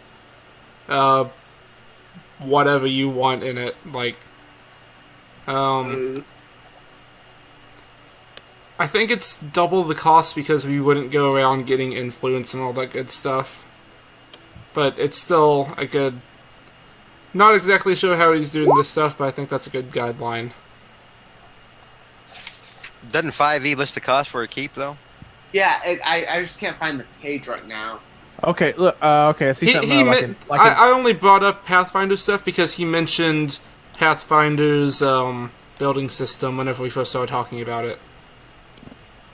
whatever you want in it. Like, I think it's double the cost because we wouldn't go around getting influence and all that good stuff. But it's still a good... Not exactly sure how he's doing this stuff, but I think that's a good guideline. Doesn't 5e list the cost for a keep, though? Yeah, I just can't find the page right now. Okay, look. Okay, I see something. I only brought up Pathfinder stuff because he mentioned Pathfinder's building system whenever we first started talking about it.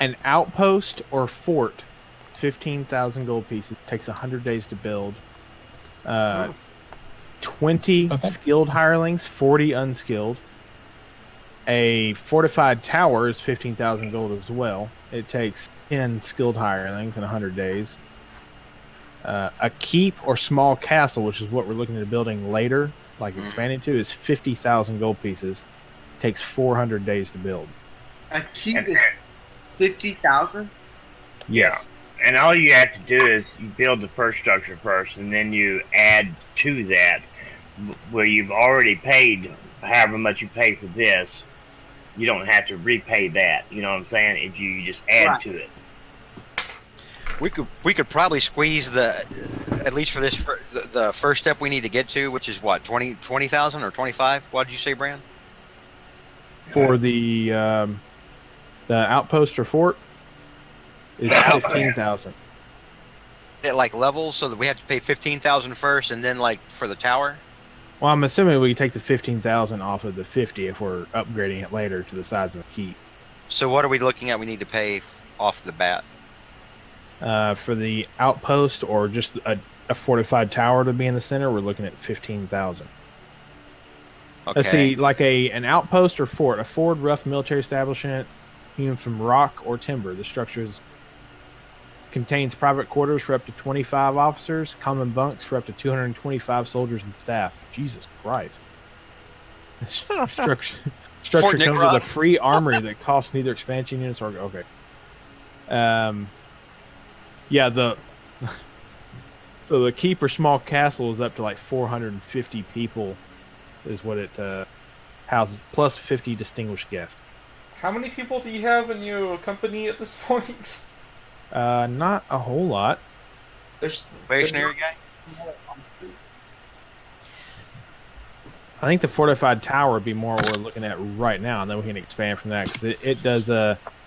An outpost or fort, 15,000 gold pieces, takes 100 days to build. 20 skilled hirelings, 40 unskilled. A fortified tower is 15,000 gold as well. It takes 10 skilled hirelings in 100 days. A keep or small castle, which is what we're looking at building later, like expanding to, is 50,000 gold pieces. Takes 400 days to build. A keep is 50,000? Yes. And all you have to do is you build the first structure first, and then you add to that where you've already paid however much you pay for this. You don't have to repay that. You know what I'm saying? If you just add to it. We could probably squeeze the, at least for this, the first step we need to get to, which is what, 20,000 or 25? What did you say, Brand? For the outpost or fort is 15,000. At like levels, so that we have to pay 15,000 first, and then like for the tower. Well, I'm assuming we can take the 15,000 off of the 50 if we're upgrading it later to the size of a keep. So what are we looking at? We need to pay off the bat. For the outpost or just a fortified tower to be in the center, we're looking at 15,000. Okay. Let's see, like an outpost or fort, a forward rough military establishment hewn from rock or timber. The structure contains private quarters for up to 25 officers, common bunks for up to 225 soldiers and staff. Jesus Christ. Structure comes with a free armory that costs neither expansion units or... Okay. Yeah, so the keep or small castle is up to like 450 people is what it houses, plus 50 distinguished guests. How many people do you have in your company at this point? Not a whole lot. Stationary guy? I think the fortified tower would be more what we're looking at right now, and then we can expand from that, because it does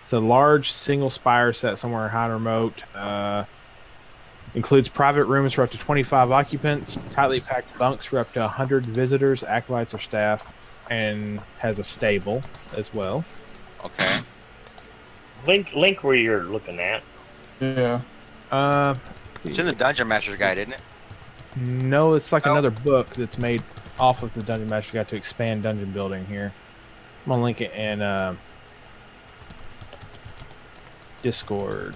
it's a large single spire set somewhere high and remote. Includes private rooms for up to 25 occupants, tightly packed bunks for up to 100 visitors, acolytes, or staff, and has a stable as well. Okay. Link where you're looking at. Yeah. It's in the Dungeon Master's Guide, isn't it? No, it's like another book that's made off of the Dungeon Master's Guide to expand dungeon building here. I'm gonna link it in Discord.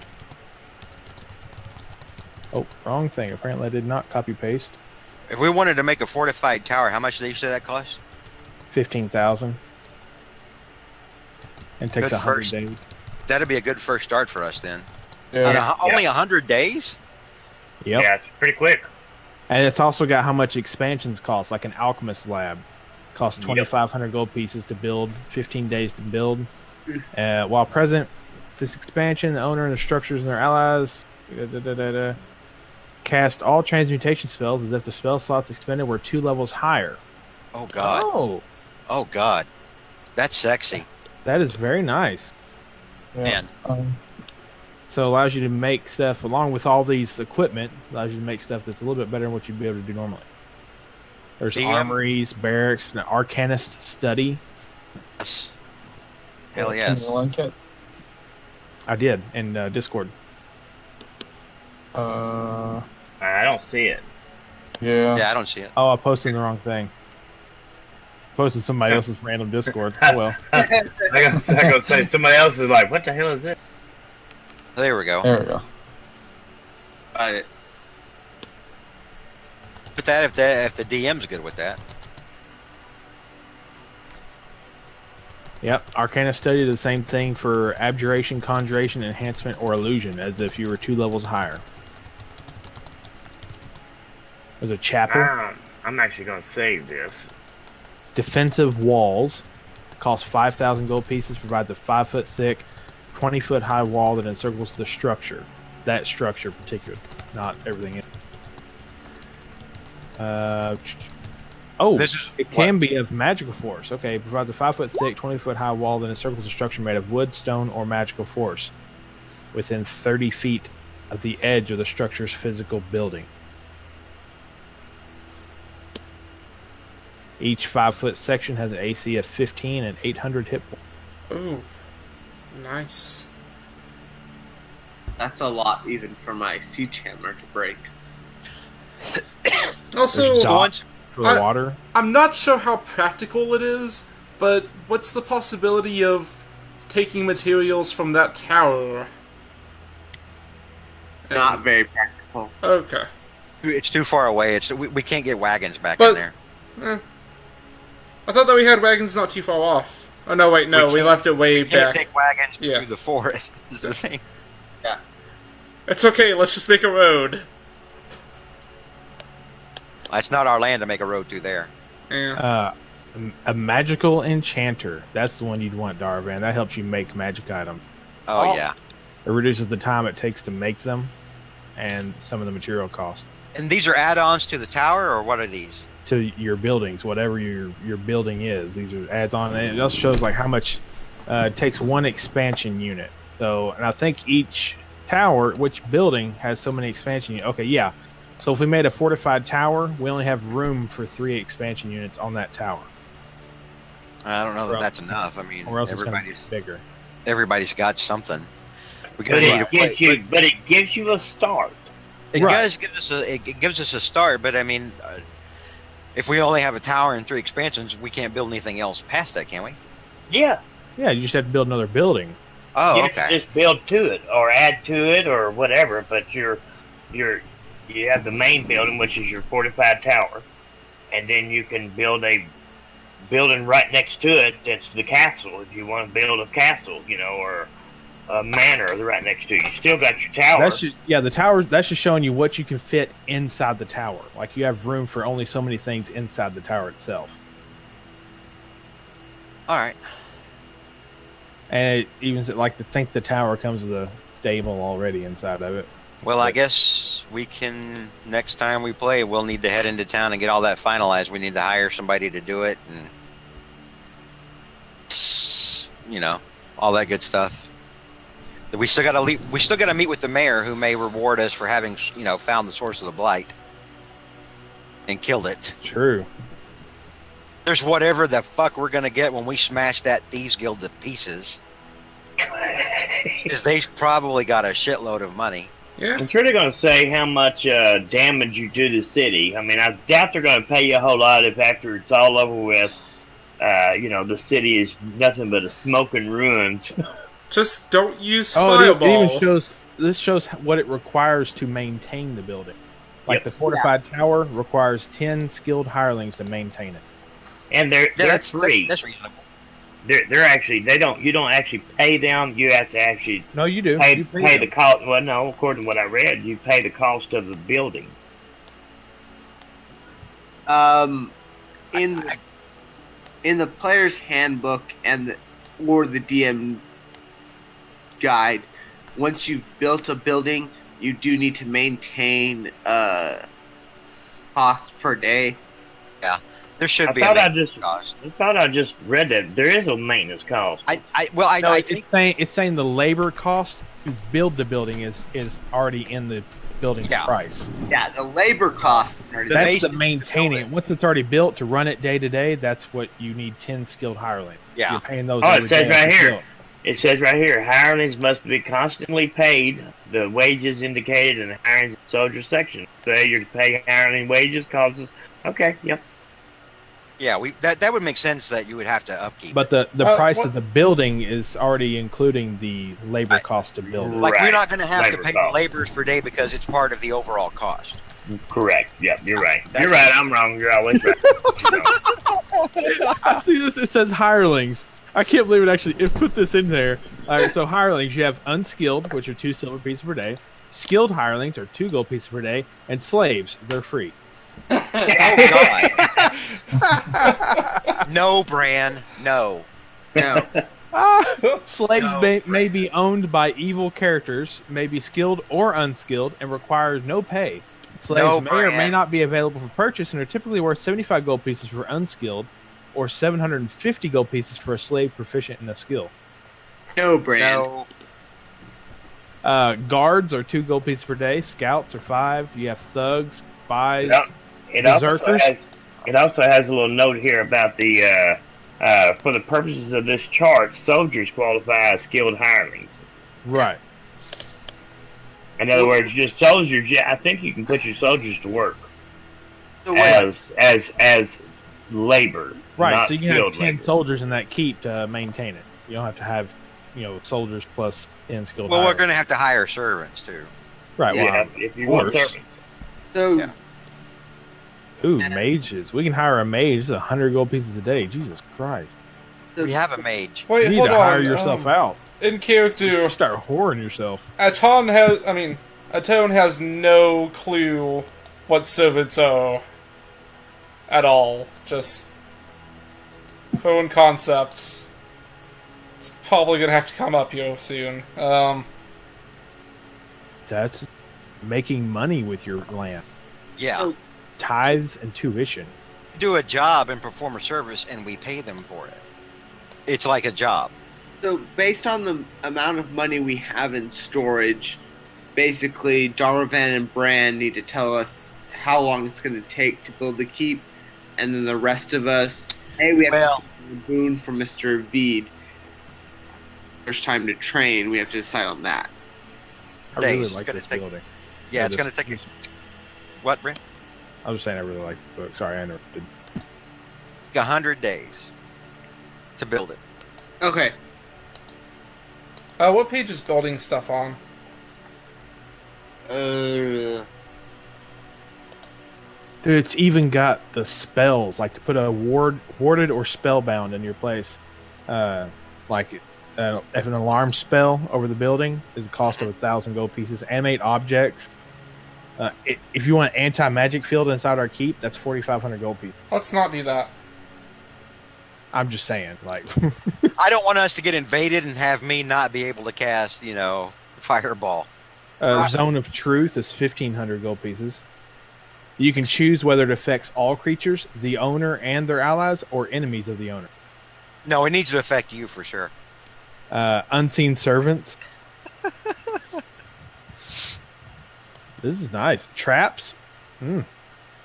Oh, wrong thing. Apparently I did not copy paste. If we wanted to make a fortified tower, how much did you say that cost? 15,000. And takes Good 100 first. days. That'd be a good first start for us then. Yeah. Only 100 days? Yep. Yeah, it's pretty quick. And it's also got how much expansions cost, like an alchemist lab. Costs 2,500 gold pieces to build, 15 days to build. While present, this expansion, the owner and the structures and their allies cast all transmutation spells as if the spell slots expended were 2 levels higher. Oh, God. Oh, Oh, God. That's sexy. that is very nice. Yeah. Man. So it allows you to make stuff, along with all these equipment, allows you to make stuff that's a little bit better than what you'd be able to do normally. There's The, armories, barracks, an arcanist study. Yes. Hell Can yes. you link it? I did in Discord. Uh, I don't see it. yeah. Yeah, I don't see it. Oh, I posted the wrong thing. Posted somebody else's random Discord. Oh well. I gonna say somebody else is like, what the hell is it? There we go. There we go. Got it. But that if the DM's good with that. Yep. Arcana study did the same thing for abjuration, conjuration, enhancement, or illusion, as if you were 2 levels higher. There's a chapter. I'm actually gonna save this. Defensive walls costs 5,000 gold pieces. Provides a 5-foot thick, 20-foot high wall that encircles the structure. That structure, particular, not everything in. This is It can be of magical force. Okay, it provides a 5-foot thick, 20-foot high wall that encircles a structure made of wood, stone, or magical force within 30 feet of the edge of the structure's physical building. Each 5-foot section has an AC of 15 and 800 hit points. Ooh, nice. That's a lot even for my siege hammer to break. Also, There's dock for the I- water. I'm not sure how practical it is, but what's the possibility of taking materials from that tower? Not very practical. Okay. it's too far away. We can't get wagons back But- in there. I thought that we had wagons not too far off. Oh, no, wait, no, we can't- left it way We can't back. take wagons Yeah. through the forest. Is the thing. It's okay, let's just make a road. It's not our land to make a road through there. Yeah. A magical enchanter. That's the one you'd want, Darvan. That helps you make magic items. Oh yeah. It reduces the time it takes to make them and some of the material cost And these are add-ons to the tower, or what are these? to your buildings, whatever your building is. These are adds on. And it also shows like how much it takes one expansion unit. So, and I think each tower, which building has so many expansion units. Okay, yeah. So if we made a fortified tower, we only have room for 3 expansion units on that tower. I don't know Or if that's enough. I mean, Or else it's going to be everybody's bigger. everybody's got something. We're But gonna need a it gives you a start. It Right. does give us it gives us a start, but I mean, if we only have a tower and 3 expansions, we can't build anything else past that, can we? Yeah. Yeah, you just have to build another building. Oh, You have to okay. just build to it or add to it or whatever, but you have the main building, which is your fortified tower, and then you can build a building right next to it that's the castle. If you want to build a castle, or a manor right next to you, you still got your tower. That's just the tower. That's just showing you what you can fit inside the tower. Like you have room for only so many things inside the tower itself. All right. And it even like to think the tower comes with a stable already inside of it. Well, I guess we can next time we play. We'll need to head into town and get all that finalized. We need to hire somebody to do it, and all that good stuff. We still got to We still got to meet with the mayor, who may reward us for having found the source of the blight and killed it. True. There's whatever the fuck we're gonna get when we smash that thieves guild to pieces, because they've probably got a shitload of money. Yeah. I'm sure they're going to say how much damage you do to the city. I mean, I doubt they're going to pay you a whole lot if after it's all over with, the city is nothing but a smoking ruins. Just don't use Oh, fireball. it even shows. This shows what it requires to maintain the building. Like Yep. the fortified tower requires 10 skilled hirelings to maintain it. and they're that's free. That's reasonable. They're actually you don't actually pay them. You have to actually No, you do. pay You the them. cost. Well, no, according to what I read, you pay the cost of the building. In the player's handbook or the DM guide, once you've built a building, you do need to maintain costs per day. There should I be thought a I maintenance just cost. I thought I just read that there is a maintenance cost. I No, think it's saying the labor cost to build the building is already in the building's Yeah. price. Yeah, the labor cost. That's basic the of the maintaining it. building. Once it's already built to run it day to day, that's what you need 10 skilled hirelings. Yeah. You're paying those. Oh, it every says day right it's here. built. It says right here, hirelings must be constantly paid the wages indicated in the hiring soldier section. Failure to pay hireling wages causes. Okay, yep. Yeah, that would make sense that you would have to upkeep. But the price what- of the building is already including the labor cost to build it. like we're Right. not going to have to Labor pay cost. the laborers per day because it's part of the overall cost. Correct. Yep, you're right. That's- You're right. I'm wrong. You're always right. I see this. It says hirelings. I can't believe it put this in there. All right, so hirelings, you have unskilled, which are 2 silver pieces per day. Skilled hirelings are 2 gold pieces per day, and slaves, they're free. Oh God! No, Bran. No. No. Slaves No. may be owned by evil characters, may be skilled or unskilled, and requires no pay. Slaves No, may or may Brad. not be available for purchase and are typically worth 75 gold pieces for unskilled, or 750 gold pieces for a slave proficient in a skill. No, Brand. No. Guards are 2 gold pieces per day. Scouts are 5. You have thugs, spies. Yep. Berserkers? It also has a little note here about the for the purposes of this chart, soldiers qualify as skilled hirelings. Right. In other words, your soldiers. Yeah, I think you can put your soldiers to work So wait, as labor. Right. not So you can have skilled 10 labor. soldiers in that keep to maintain it. You don't have to have, soldiers plus 10 skilled. Well, we're hirelings. going to have to hire servants too. Right. Yeah, Well, if you want course. servants. so Yeah. ooh, mages. We can hire a mage. It's 100 gold pieces a day. Jesus Christ. We have a mage. You Wait, need hold to on. hire yourself out. In character, You start whoring yourself. Atone has no clue what servants are at all. Just phone concepts. It's probably gonna have to come up here soon. That's making money with your land. Yeah. Tithes and tuition. Do a job and perform a service, and we pay them for it. It's like a job. So, based on the amount of money we have in storage, basically, Darvan and Bran need to tell us how long it's going to take to build the keep, and then the rest of us, hey, we have Well- a boon from Mr. Veed. First time to train, we have to decide on that. I Days. really It's like gonna this take- building. Yeah, it's this- going to take. What, Brent? I was just saying I really like the book. Sorry, I interrupted. 100 days to build it. Okay. what page is building stuff on? Dude, it's even got the spells, like to put a warded or spellbound in your place. If an alarm spell over the building is a cost of 1,000 gold pieces. Animate objects. If you want an anti-magic field inside our keep, that's 4,500 gold pieces. Let's not do that. I'm just saying, like, I don't want us to get invaded and have me not be able to cast, fireball. Zone of Truth is 1,500 gold pieces. You can choose whether it affects all creatures, the owner and their allies, or enemies of the owner. No, it needs to affect you for sure. Unseen Servants. This is nice. Traps.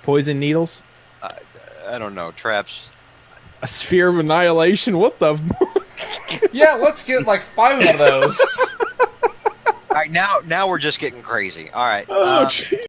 Poison Needles. I don't know. Traps. A Sphere of Annihilation. What the? Yeah, let's get like 5 of those. All right, now we're just getting crazy. All right. Oh, gee.